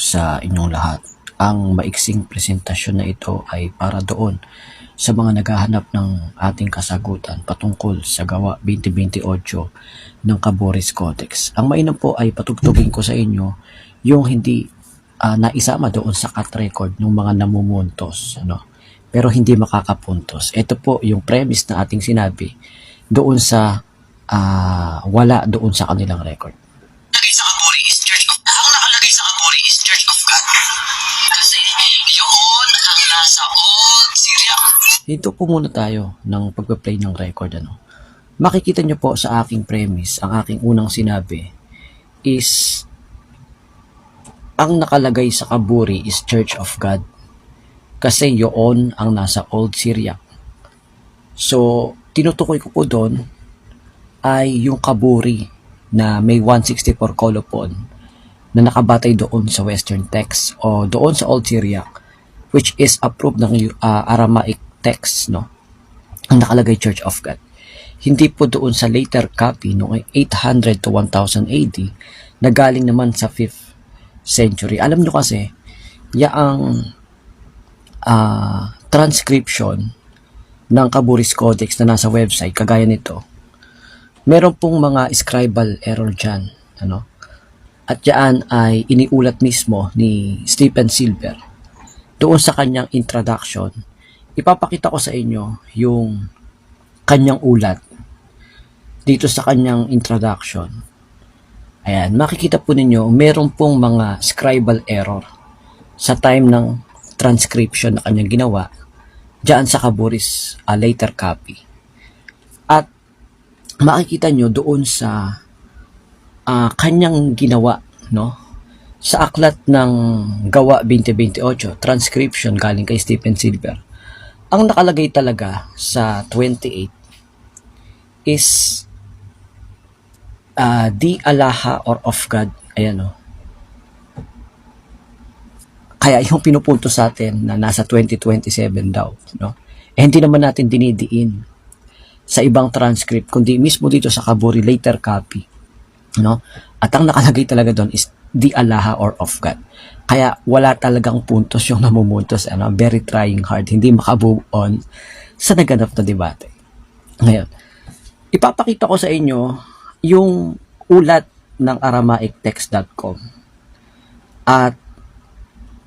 sa inyong lahat. Ang maiksing presentasyon na ito ay para doon sa mga naghahanap ng ating kasagutan patungkol sa gawa 2028 ng Caboris Codex. Ang mainam po ay patugtugin ko sa inyo yung hindi naisama doon sa cut record ng mga namumuntos, pero hindi makakapuntos. Ito po yung premise na ating sinabi doon sa wala doon sa kanilang record. Nakalagay sa Kaburi is Church of God. Kasi yun ang nasa old Syria. Dito po muna tayo ng pagpe-play ng record. Makikita nyo po sa aking premise, ang aking unang sinabi is ang nakalagay sa Kaburi is Church of God. Kasi yun ang nasa old Syria. So, tinutukoy ko po doon ay yung Kaburi na may 164 colophon na nakabatay doon sa Western text o doon sa Old Syriac, which is approved ng Aramaic text, ang nakalagay Church of God. Hindi po doon sa later copy noong 800 to 1000 AD na galing naman sa 5th century. Alam nyo kasi, yaang transcription ng Caboris Codex na nasa website, kagaya nito, meron pong mga scribal error dyan, At yan ay iniulat mismo ni Stephen Silver doon sa kanyang introduction. Ipapakita ko sa inyo yung kanyang ulat dito sa kanyang introduction. Ayan, makikita po ninyo, meron pong mga scribal error sa time ng transcription na kanyang ginawa dyan sa Caboris later copy. At makikita nyo doon sa kanyang ginawa, sa aklat ng Gawa 2028, transcription galing kay Stephen Silver. Ang nakalagay talaga sa 28 is di alaha or of God. Ayan, Kaya yung pinupunto sa atin na nasa 2027 daw, hindi naman natin dinidiin sa ibang transcript, kundi mismo dito sa Kaburi later copy. At ang nakalagay talaga doon is di alaha or of God. Kaya wala talagang puntos yung namumuntos. Very trying hard. Hindi makabuo on sa naganap na debate. Ngayon, ipapakita ko sa inyo yung ulat ng AramaicText.com. At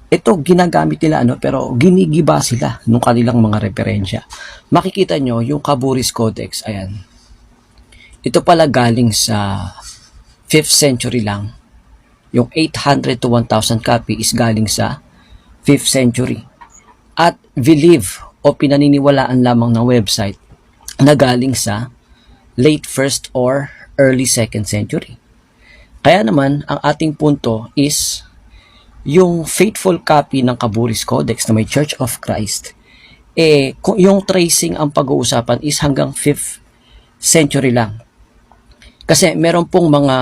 ito ginagamit nila, pero ginigiba sila nung kanilang mga referensya. Makikita nyo yung Caboris Codex. Ayan. Ito pala galing sa 5th century lang. Yung 800 to 1000 copy is galing sa 5th century. At believe o pinaniniwalaan lamang ng website na galing sa late 1st or early 2nd century. Kaya naman, ang ating punto is yung faithful copy ng Caboris Codex na may Church of Christ, yung tracing ang pag-uusapan is hanggang 5th century lang. Kasi meron pong mga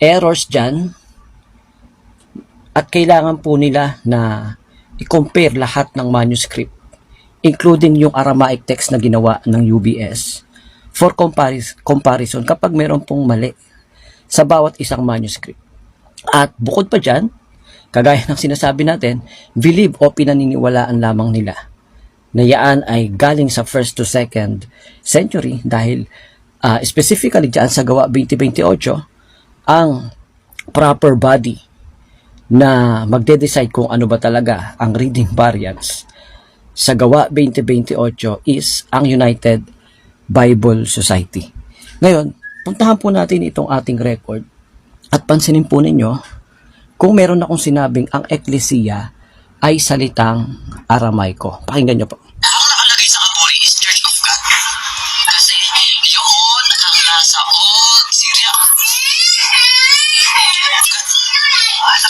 errors dyan at kailangan po nila na i-compare lahat ng manuscript, including yung Aramaic text na ginawa ng UBS for comparison kapag meron pong mali sa bawat isang manuscript. At bukod pa dyan, kagaya ng sinasabi natin, believe o pinaniniwalaan lamang nila na yaan ay galing sa 1st to 2nd century dahil specifically dyan sa Gawa 2028, ang proper body na magde-decide kung ano ba talaga ang reading variants sa Gawa 2028 is ang United Bible Society. Ngayon, puntahan po natin itong ating record at pansinin po ninyo kung meron akong sinabing ang Ecclesia ay salitang Aramaiko. Pakinggan nyo po. Ang nakalagay sa Kaburi is Church of God. Kasi yun ang nasa old Syria.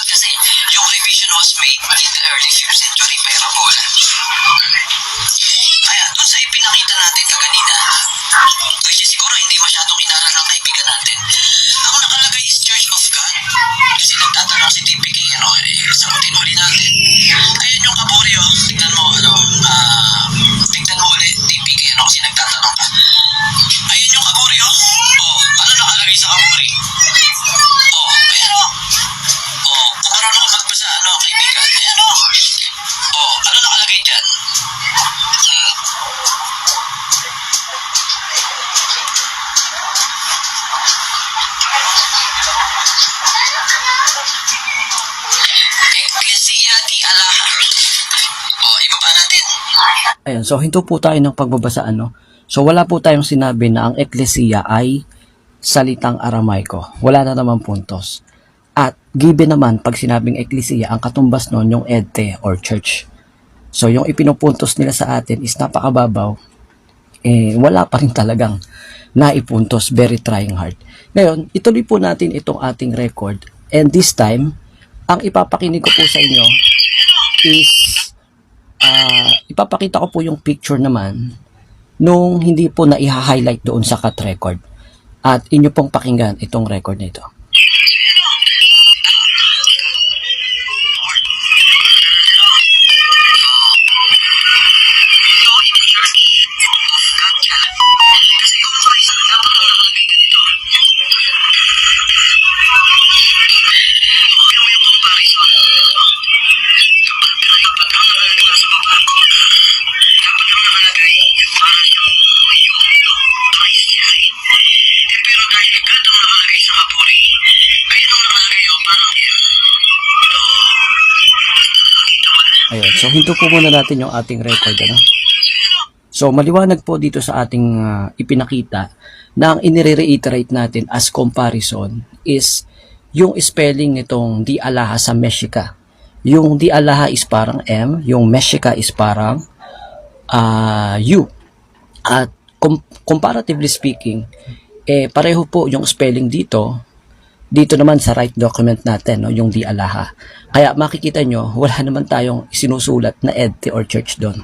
Kasi yung revision was made in the early 5th century by Ramola. Kaya doon sa ipinakita natin kaganina, kasi siguro hindi masyadong inaral ng kaibigan natin. Ang nakalagay is Church of God. Kasi nagtatanong si TPK, sagutin ulit natin. Ayan yung Kaburi, tignan mo, tignan mo ulit, TPK, kasi nagtatanong ka. Ayan yung Kaburi, ano nakalagay sa Kaburi? Ayan kung marunong ka magbasa Iglesia di Alaha. O, ibaba natin. Ayan, so hinto po tayo ng pagbabasa, ano. So wala po tayong sinabi na ang Ecclesia ay salitang Aramaiko. Wala na naman puntos. At given naman, pag sinabing Ecclesia, ang katumbas nun yung ente or church. So yung ipinupuntos nila sa atin is napakababaw. Wala pa rin talagang naipuntos. Very trying hard. Ngayon, ituloy po natin itong ating record. And this time, ang ipapakinig ko po sa inyo is ipapakita ko po yung picture naman nung hindi po na i-highlight doon sa cut record. At inyo pong pakinggan itong record na ito. Ayun, so hinto po muna natin yung ating record, ano? So maliwanag po dito sa ating ipinakita na ang inire-reiterate natin as comparison is yung spelling nitong di Alaha sa Mexica. Yung di Alaha is parang M, yung Mexica is parang U. At comparatively speaking, pareho po yung spelling dito naman sa right document natin, no, yung di Alaha. Kaya makikita nyo, wala naman tayong sinusulat na ente or church doon.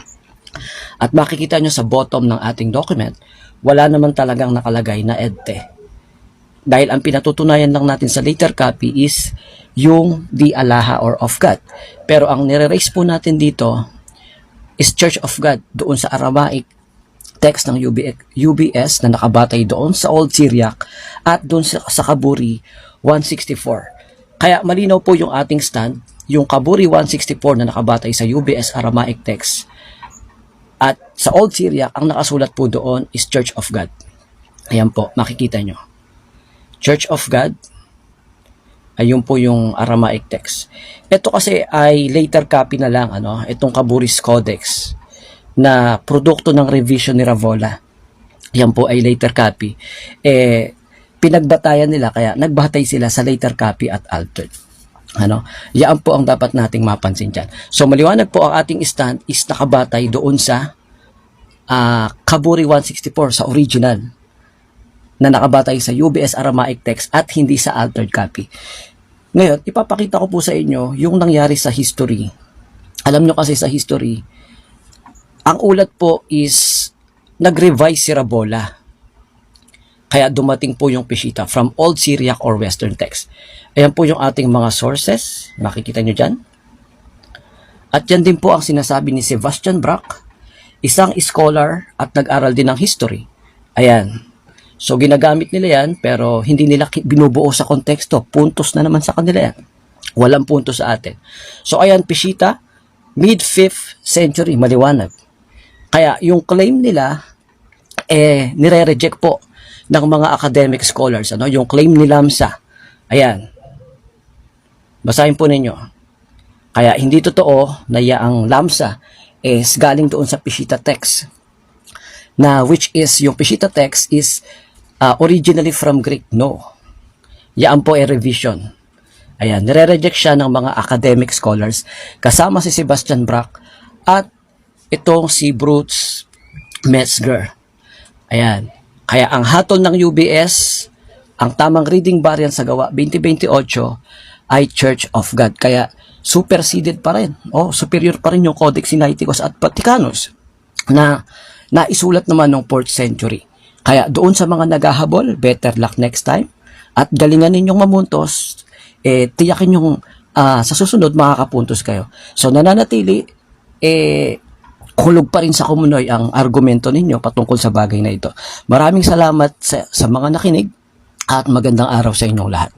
At makikita nyo sa bottom ng ating document, wala naman talagang nakalagay na ente. Dahil ang pinatutunayan lang natin sa later copy is yung di Alaha or of God. Pero ang nire-raise po natin dito is Church of God doon sa Aramaic text ng UBS na nakabatay doon sa Old Syriac at doon sa Kaburi 164. Kaya malinaw po yung ating stand, yung Kaburi 164 na nakabatay sa UBS Aramaic text at sa Old Syriac, ang nakasulat po doon is Church of God. Ayan po, makikita nyo. Church of God, ayun po yung Aramaic text. Ito kasi ay later copy na lang, ano, itong Kaburi's Codex na produkto ng revision ni Ravola. Yan po ay later copy. Pinagbatayan nila, kaya nagbatay sila sa later copy at altered. Ano? Yan po ang dapat nating mapansin dyan. So maliwanag po ang ating stand is nakabatay doon sa Kaburi 164 sa original na nakabatay sa UBS Aramaic text at hindi sa altered copy. Ngayon, ipapakita ko po sa inyo yung nangyari sa history. Alam nyo kasi sa history, ang ulat po is nag-revise si Rabola. Kaya dumating po yung Peshitta from Old Syriac or Western text. Ayan po yung ating mga sources. Makikita nyo dyan. At yan din po ang sinasabi ni Sebastian Brack, isang scholar at nag-aral din ng history. Ayan. So ginagamit nila yan pero hindi nila binubuo sa konteksto. Puntos na naman sa kanila yan. Walang puntos sa atin. So ayan, Peshitta, mid-5th century, maliwanag. Kaya yung claim nila, nire-reject po ng mga academic scholars. Ano? Yung claim ni Lamsa. Ayan. Basahin po ninyo. Kaya hindi totoo na ang Lamsa is galing doon sa Peshitta text. Na which is, yung Peshitta text is originally from Greek. No. Yan po ay revision. Ayan. Nire-reject siya ng mga academic scholars. Kasama si Sebastian Brack at itong si Bruce Metzger. Ayan. Kaya ang hatol ng UBS, ang tamang reading variant sa gawa 2028 ay Church of God. Kaya superseded pa rin. Superior pa rin yung Codex Sinaiticus at Vaticanus na naisulat naman ng 4th century. Kaya doon sa mga naghahabol, better luck next time. At galingan ninyong mamuntos, tiyakin yung sa susunod makakapuntos kayo. So nananatili, hulog pa rin sa kumunoy ang argumento ninyo patungkol sa bagay na ito. Maraming salamat sa mga nakinig at magandang araw sa inyong lahat.